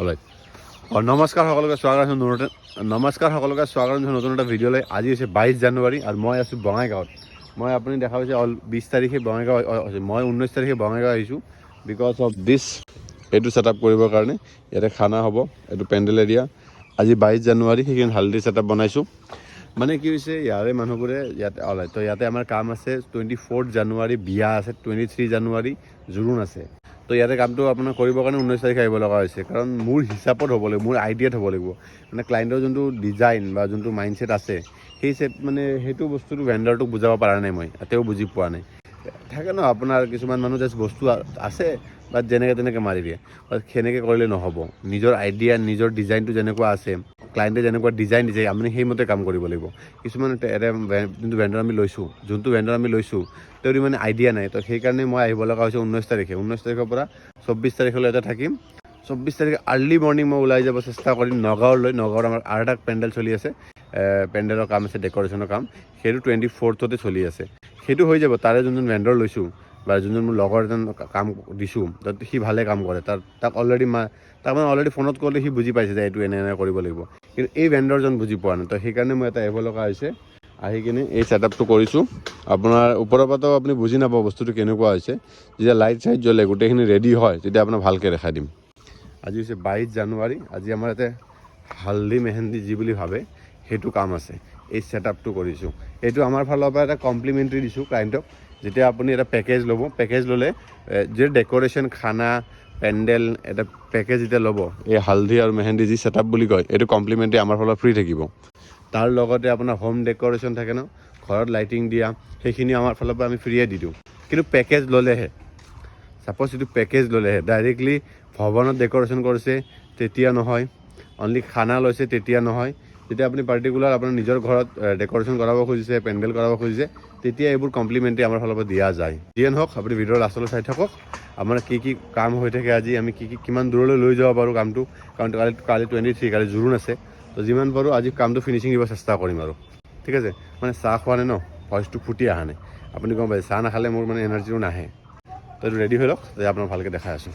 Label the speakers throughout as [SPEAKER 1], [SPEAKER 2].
[SPEAKER 1] Alright নমস্কাৰ সকলোকে স্বাগতম নতুন এটা ভিডিঅ'লৈ। আজি হৈছে 22 জানুৱাৰী আৰু মই আছোঁ বঙাইগাঁৱত। মই আপুনি দেখা পাইছে 20 তাৰিখে বঙাইগাঁও, মই 19 তাৰিখে বঙাইগাঁও আহিছোঁ বিকজ অফ দিছ। এইটো ছেট আপ কৰিবৰ কাৰণে ইয়াতে খানা হ'ব, এইটো পেণ্ডেল এৰিয়া। আজি 22 জানুৱাৰী, সেইখিনি হালধি ছেট আপ বনাইছোঁ। মানে কি হৈছে, ইয়াৰে মানুহবোৰে ইয়াতে অলৰাইট, তো ইয়াতে আমাৰ কাম আছে। 24 জানুৱাৰী বিয়া আছে, 23 জানুৱাৰী জোৰোণ আছে। তো ইয়াতে কামটো আপোনাৰ কৰিবৰ কাৰণে 19 তাৰিখে আহিব লগা হৈছে, কাৰণ মোৰ হিচাপত হ'ব লাগিব, মোৰ আইডিয়াত হ'ব লাগিব। মানে ক্লাইণ্টৰ যোনটো ডিজাইন বা যোনটো মাইণ্ডছেট আছে, সেই সেইটো বস্তুটো ভেণ্ডাৰটোক বুজাব পৰা নাই মই, তেওঁ বুজি পোৱা নাই। থাকে ন আপোনাৰ কিছুমান মানুহ জাষ্ট বস্তু আছে বা যেনেকৈ তেনেকৈ মাৰি দিয়ে, বা সেনেকৈ কৰিলে নহ'ব। নিজৰ আইডিয়া, নিজৰ ডিজাইনটো যেনেকুৱা আছে, ক্লাইণ্টে যেনেকুৱা ডিজাইন দিছে আপুনি সেইমতে কাম কৰিব লাগিব। কিছুমান এটা যোনটো ভেণ্ডাৰ আমি লৈছোঁ তেওঁৰ ইমান আইডিয়া নাই। তো সেইকাৰণে মই আহিব লগা হৈছে 19 তাৰিখে। 19 তাৰিখৰ পৰা 24 তাৰিখলৈ ইয়াতে থাকিম। 24 তাৰিখে আৰ্লি মৰ্ণিং মই ওলাই যাব চেষ্টা কৰিম নগাঁৱলৈ। নগাঁৱত আমাৰ আৰু এটা পেণ্ডেল চলি আছে, পেণ্ডেলৰ কাম আছে, ডেক'ৰেশ্যনৰ কাম। সেইটো 24তে চলি আছে। সেইটো হৈ যাব। তাৰে যোনজন ভেণ্ডৰ লৈছোঁ বা যোনজন মোৰ লগৰ এজন কাম দিছোঁ, তাত সি ভালে কাম কৰে। তাক অলৰেডি ফোনত ক'লে সি বুজি পাইছে যে এইটো এনে কৰিব লাগিব। কিন্তু এই ভেণ্ডৰজন বুজি পোৱা নাই। তো সেইকাৰণে মই ইয়াতে আহিব লগা হৈছে। আহি কিনে এই ছেট আপটো কৰিছোঁ। আপোনাৰ ওপৰৰ পৰাতো আপুনি বুজি নাপাব বস্তুটো কেনেকুৱা হৈছে। যেতিয়া লাইট চাইট জ্বলে, গোটেইখিনি ৰেডি হয়, তেতিয়া আপোনাক ভালকৈ দেখাই দিম। আজি হৈছে 22 জানুৱাৰী। আজি আমাৰ ইয়াতে হালধি মেহেন্দি যি বুলি ভাবে সেইটো কাম আছে। এই ছেট আপটো কৰিছোঁ। এইটো আমাৰ ফালৰ পৰা এটা কমপ্লিমেণ্টাৰী দিছোঁ ক্লাইণ্টক। যেতিয়া আপুনি এটা পেকেজ ল'ব, পেকেজ ল'লে যে ডেক'ৰেশ্যন, খানা, পেণ্ডেল এটা পেকেজ যেতিয়া ল'ব, এই হালধি আৰু মেহেন্দি যি ছেট আপ বুলি কয়, এইটো কমপ্লিমেণ্টাৰী আমাৰ ফালৰ ফ্ৰী থাকিব। তাৰ লগতে আপোনাৰ হোম ডেক'ৰেশ্যন থাকে ন, ঘৰত লাইটিং দিয়া, সেইখিনি আমাৰ ফালৰ পৰা আমি ফ্ৰীয়ে দি দিওঁ। কিন্তু পেকেজ ল'লেহে, ছাপ'জ এইটো পেকেজ ল'লেহে, ডাইৰেক্টলি ভৱনত ডেক'ৰেশ্যন কৰিছে তেতিয়া নহয়, অনলি খানা লৈছে তেতিয়া নহয়। যেতিয়া আপুনি পাৰ্টিকুলাৰ আপোনাৰ নিজৰ ঘৰত ডেক'ৰেশ্যন কৰাব খুজিছে, পেণ্ডেল কৰাব খুজিছে, তেতিয়া এইবোৰ কমপ্লিমেণ্টাৰী আমাৰ ফালৰ পৰা দিয়া যায়। যিয়ে নহওক, আপুনি ভিডিঅ'ৰ লাষ্টলৈ চাই থাকক। আমাৰ কি কাম হৈ থাকে আজি, আমি কিমান দূৰলৈ লৈ যাব পাৰোঁ কামটো, কাৰণ কালি 23, কালি জোৰোণ আছে। তো যিমান পাৰোঁ আজি কামটো ফিনিচিং দিব চেষ্টা কৰিম আৰু। ঠিক আছে। মানে চাহ খোৱা নাই ন, ভইচটো ফুটি অহা নাই। আপুনি গম পাইছে, চাহ নাখালে মোৰ মানে এনাৰ্জিটো নাহে। তো এইটো ৰেডি হৈ লওক, তেতিয়া আপোনাক ভালকৈ দেখাই আছোঁ।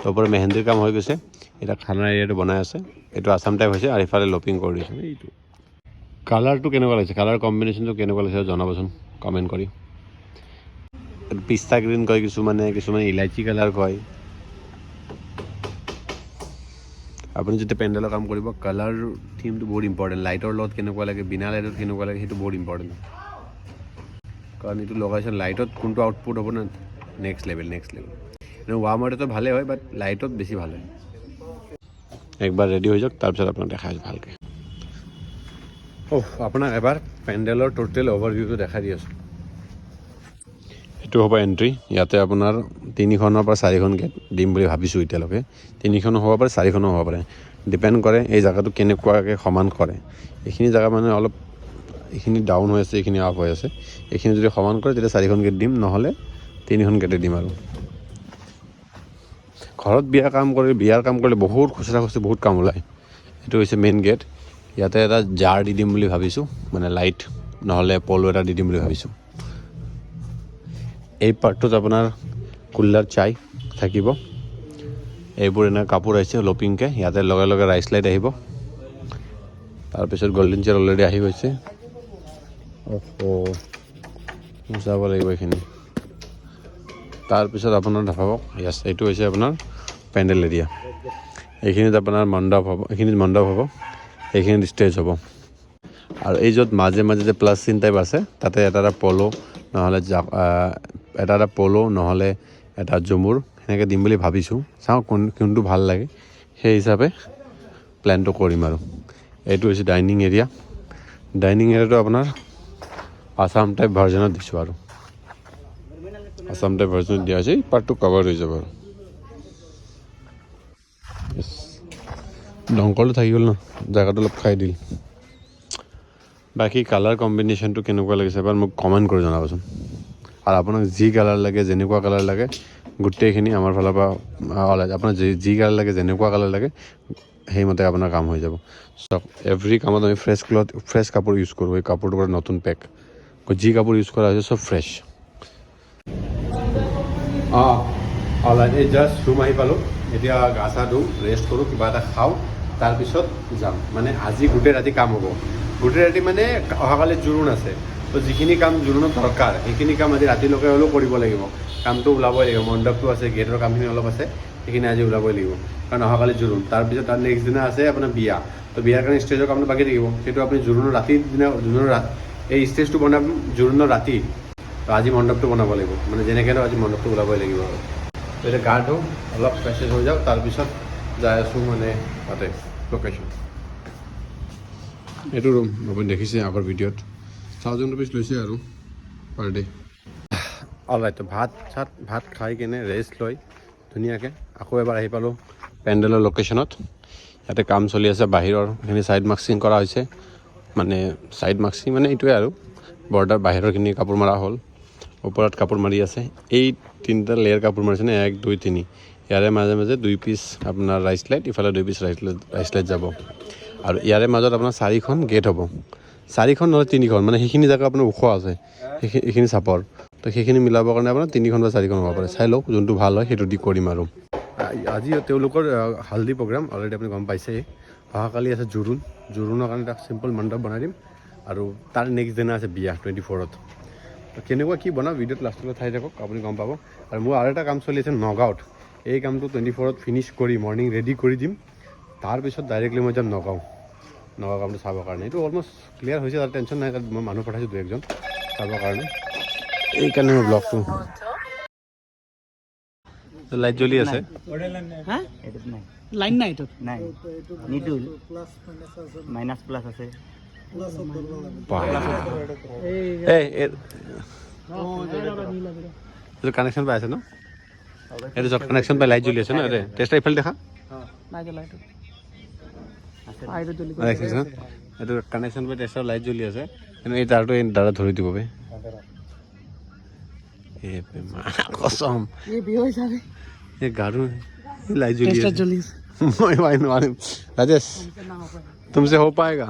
[SPEAKER 1] তাৰপৰা মেহেন্দিৰ কাম হৈ গৈছে। এতিয়া খানাৰ এৰিয়াটো বনাই আছে। এইটো আছাম টাইপ হৈছে আৰু ইফালে লপিং কৰি দিছে। এইটো কালাৰটো কেনেকুৱা লাগিছে, কালাৰ কম্বিনেশ্যনটো কেনেকুৱা লাগিছে জনাবচোন কমেণ্ট কৰি। পিস্তা গ্ৰীণ কয় কিছুমানে ইলাইচি কালাৰ কয়। আপুনি যেতিয়া পেণ্ডেলৰ কাম কৰিব, কালাৰ থিমটো বহুত ইম্পৰ্টেণ্ট। লাইটৰ লগত কেনেকুৱা লাগে, বিনা লাইটত কেনেকুৱা লাগে, সেইটো বহুত ইম্পৰ্টেণ্ট। কাৰণ এইটো লগাইছে লাইটত কোনটো আউটপুট হ'ব না, নেক্সট লেভেল। ৱাৰ্মাৰটো ভালেই হয়, বাট লাইটত বেছি ভাল হয়। একবাৰ ৰেডি হৈ যাওক, তাৰপিছত আপোনাক দেখাই আছোঁ ভালকৈ। আপোনাক এবাৰ পেণ্ডেলৰ টোটেল অভাৰভিউটো দেখাই দি আছোঁ। এইটো হ'ব এণ্ট্ৰি। ইয়াতে আপোনাৰ 3খনৰ পৰা 4খন গেট দিম বুলি ভাবিছোঁ এতিয়ালৈকে। 3খনো হ'ব পাৰে, 4খনো হ'ব পাৰে, ডিপেণ্ড কৰে এই জেগাটো কেনেকুৱাকৈ সমান কৰে। এইখিনি জেগা মানে অলপ, এইখিনি ডাউন হৈ আছে, এইখিনি আপ হৈ আছে। এইখিনি যদি সমান কৰে তেতিয়া 4খন গেট দিম, নহ'লে 3খন গেটে দিম। আৰু ঘৰত বিয়াৰ কাম কৰিলে বহুত খুচৰা বহুত কাম ওলায়। এইটো হৈছে মেইন গেট। ইয়াতে এটা জাৰ দি দিম বুলি ভাবিছোঁ, মানে লাইট নহ'লে পল' এটা দি দিম বুলি ভাবিছোঁ। এই পাৰ্টটোত আপোনাৰ কুল্লাৰ চাই থাকিব। এইবোৰ এনে কাপোৰ আহিছে লপিংকৈ, ইয়াতে লগে লগে ৰাইচ লাইট আহিব। তাৰপিছত গল্ডেন চেয়াৰ অলৰেডি আহি গৈছে। যাব লাগিব এইখিনি। তাৰপিছত আপোনাৰ দেখাব, য়েছ, এইটো হৈছে আপোনাৰ পেণ্ডেল এৰিয়া। এইখিনিত আপোনাৰ মণ্ডপ হ'ব, এইখিনিত ষ্টেজ হ'ব। আৰু এই য'ত মাজে মাজে যে প্লাছ চিন টাইপ আছে, তাতে এটা পল' নহ'লে এটা ঝুমুৰ সেনেকৈ দিম বুলি ভাবিছোঁ। চাওঁ কোনটো ভাল লাগে, সেই হিচাপে প্লেনটো কৰিম। আৰু এইটো হৈছে ডাইনিং এৰিয়া। ডাইনিং এৰিয়াটো আপোনাৰ আছাম টাইপ ভাৰ্জনত দিছোঁ। আৰু আছাম টাইপ ভাৰ্জনত দিয়া হৈছে, এই পাৰ্টটো কভাৰ হৈ যাব। আৰু দংকলটো থাকি গ'ল ন, জেগাটো অলপ খাই দিল। বাকী কালাৰ কম্বিনেশ্যনটো কেনেকুৱা লাগিছে এবাৰ মোক কমেণ্ট কৰি জনাবচোন। আৰু আপোনাক যি কালাৰ লাগে, যেনেকুৱা কালাৰ লাগে, গোটেইখিনি আমাৰ ফালৰ পৰা আপোনাৰ যি কালাৰ লাগে, যেনেকুৱা কালাৰ লাগে, সেইমতে আপোনাৰ কাম হৈ যাব। চাওক, এভৰি কামত আমি ফ্ৰেছ কাপোৰ ইউজ কৰোঁ। এই কাপোৰটোৰ পৰা নতুন পেক, যি কাপোৰ ইউজ কৰা হৈছে চব ফ্ৰেছ। এই জাষ্ট ৰুম আহি পালোঁ। এতিয়া গা চা ধুওঁ, ৰেষ্ট কৰোঁ, কিবা এটা খাওঁ, তাৰপিছত যাম। মানে আজি গোটেই ৰাতি কাম হ'ব। গোটেই ৰাতি মানে অহাকালি জোৰোণ আছে, তো যিখিনি কাম জোৰোণত দৰকাৰ সেইখিনি কাম আজি ৰাতিলৈকে হ'লেও কৰিব লাগিব। কামটো ওলাবই লাগিব, মণ্ডপটো আছে, গেটৰ কামখিনি অলপ আছে, সেইখিনি আজি ওলাবই লাগিব, কাৰণ অহাকালি জোৰোণ। তাৰপিছত তাৰ নেক্সট দিনা আছে আপোনাৰ বিয়া, তো বিয়াৰ কাৰণে ষ্টেজৰ কামটো বাকী থাকিব। সেইটো আপুনি জোৰোণৰ ৰাতিৰ দিনা, এই ষ্টেজটো বনাম জোৰোণৰ ৰাতি, তো আজি মণ্ডপটো বনাব লাগিব, মানে যেনেকৈ আজি মণ্ডপটো ওলাবই লাগিব আৰু। তো এতিয়া গা ধুওঁ, অলপ ফ্ৰেছ হৈ যাওঁ, তাৰপিছত যাই আছোঁ মানে তাতে লোকেশ্যন। এইটো ৰুম আপুনি দেখিছে আগৰ ভিডিঅ'ত, 1000 rupees লৈছে আৰু পাৰ ডে'। অলৰাইট, ভাত খাই কিনে ৰেষ্ট লৈ ধুনীয়াকৈ আকৌ এবাৰ আহি পালোঁ পেণ্ডেলৰ লোকেশ্যনত। ইয়াতে কাম চলি আছে বাহিৰৰ, সেইখিনি ছাইড মাস্কিং কৰা হৈছে, মানে ছাইড মাস্কিং মানে এইটোৱে আৰু বৰ্ডাৰ বাহিৰৰখিনি কাপোৰ মাৰা হ'ল, ওপৰত কাপোৰ মাৰি আছে। এই 3টা লেয়াৰ কাপোৰ মাৰিছে নে, 1 2 3, ইয়াৰে মাজে মাজে 2 পিচ আপোনাৰ ৰাইচ লাইট, ইফালে 2 পিচ ৰাইচ লাইট যাব, আৰু ইয়াৰে মাজত আপোনাৰ 4খন গেট হ'ব, 4খন নহ'লে 3খন, মানে সেইখিনি জেগা আপোনাৰ ওখ আছে, সেইখিনি চাপৰ, তো সেইখিনি মিলাবৰ কাৰণে আপোনাৰ 3খন বা 4খন হ'ব পাৰে। চাই লওক যোনটো ভাল হয় সেইটো দি কৰিম আৰু। আজি তেওঁলোকৰ হালধি প্ৰগ্ৰাম অলৰেডি আপুনি গম পাইছেই। অহাকালি আছে জোৰোণৰ কাৰণে এটা চিম্পল মণ্ডপ বনাই দিম, আৰু তাৰ নেক্সট দিনা আছে বিয়া 24th। কেনেকুৱা কি বনাওঁ ভিডিঅ'ত লাষ্টলৈ চাই থাকক, আপুনি গম পাব। আৰু মোৰ আৰু এটা কাম চলি আছে নগাঁৱত, এই কামটো 24th ফিনিছ কৰি মৰ্ণিং ৰেডি কৰি দিম, তাৰপিছত ডাইৰেক্টলি মই যাম নগাঁও কামটো চাবৰ কাৰণে। এইটো অলমষ্ট ক্লিয়াৰ হৈছে, তাৰ টেনশ্যন নাই, তাত মই মানুহ পঠাইছোঁ 2-1জন চাবৰ কাৰণে। এইকাৰণে মই ব্লগটো লাইট জ্বলি আছে,
[SPEAKER 2] লাইন নাই এইটোত,
[SPEAKER 3] নাই নিটো মাইনাছ প্লাছ আছে।
[SPEAKER 1] এইটো কানেকশ্যন পাই আছে ন, এইটো চব কানেকশ্যন পাই লাইট জ্বলি আছে ন। টেষ্ট এইফালে দেখা, এইটো কানেকশ্যন পাই টেষ্টৰ লাইট জ্বলি আছে, কিন্তু এই তাৰটো এই দাদা ধৰি দিব বে, কসম এই গাড়ু লাইট জ্বলি আছে। मैं भाई नहीं राजेश तुमसे हो पाएगा।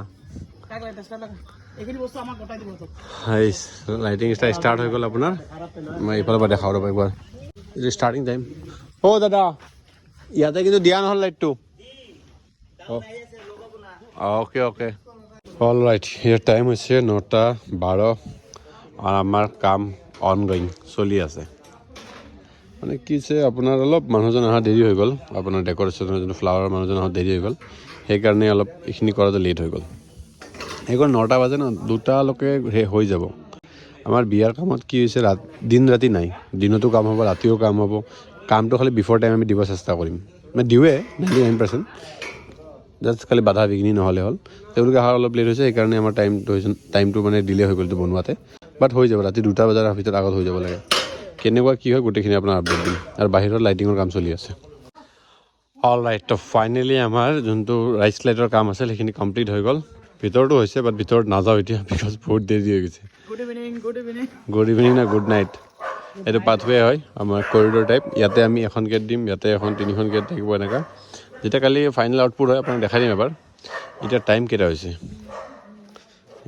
[SPEAKER 1] लाइटिंग स्टार्ट हो गल अपना, मैं इफाल देखा रहा एक बार स्टार्टिंग टाइम। ओ दादा इते कि दिया ना light, okay okay all right. ये टाइम हो 9:12 और आमार काम ऑनगोइंग चलि আছে। মানে কি হৈছে আপোনাৰ অলপ মানুহজন অহা দেৰি হৈ গ'ল, আপোনাৰ ডেক'ৰেশ্যনৰ যোনটো ফ্লাৱাৰ মানুহজন অহা দেৰি হৈ গ'ল, সেইকাৰণে অলপ এইখিনি কৰাটো লেট হৈ গ'ল। সেইখন 9টা বাজে ন, 2টালৈকে হৈ যাব। আমাৰ বিয়াৰ কামত কি হৈছে, দিন ৰাতি নাই, দিনতো কাম হ'ব ৰাতিও কাম হ'ব। কামটো খালি বিফৰ টাইম আমি দিব চেষ্টা কৰিম, মানে দিওঁৱে 99%, জাষ্ট খালি বাধা বিঘিনি নহ'লে হ'ল। তেওঁলোকে অহাৰ অলপ লেট হৈছে, সেইকাৰণে আমাৰ টাইমটো মানে ডিলে হৈ গ'ল এইটো বনোৱাতে, বাট হৈ যাব, ৰাতি 2টা বজাৰ ভিতৰত আগত হৈ যাব লাগে। কেনেকুৱা কি হয় গোটেইখিনি আপোনাৰ আপডেট দিম। আৰু বাহিৰত লাইটিঙৰ কাম চলি আছে। অল ৰাইট, তো ফাইনেলি আমাৰ যোনটো ৰাইচ লাইটৰ কাম আছিল সেইখিনি কমপ্লিট হৈ গ'ল। ভিতৰতো হৈছে, বাট ভিতৰত নাযাওঁ এতিয়া, বিকজ বহুত দেৰি হৈ গৈছে। গুড ইভিনিং না গুড নাইট। এইটো পাথৱে হয় আমাৰ কৰিডৰ টাইপ, ইয়াতে আমি এখন গেট দিম, ইয়াতে এখন 3খন গেট থাকিব এনেকুৱা। যেতিয়া কালি ফাইনেল আউটপুট হয় আপোনাক দেখাই দিম এবাৰ। এতিয়া টাইম কেইটা হৈছে,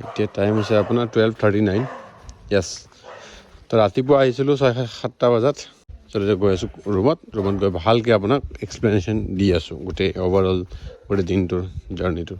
[SPEAKER 1] এতিয়া টাইম হৈছে আপোনাৰ 12:39। য়েছ, তো ৰাতিপুৱা আহিছিলোঁ 6-7টা বজাত, এতিয়া গৈ আছোঁ ৰুমত গৈ ভালকৈ আপোনাক এক্সপ্লেনেশ্যন দি আছোঁ গোটেই অভাৰঅল গোটেই দিনটোৰ জাৰ্ণিটোৰ।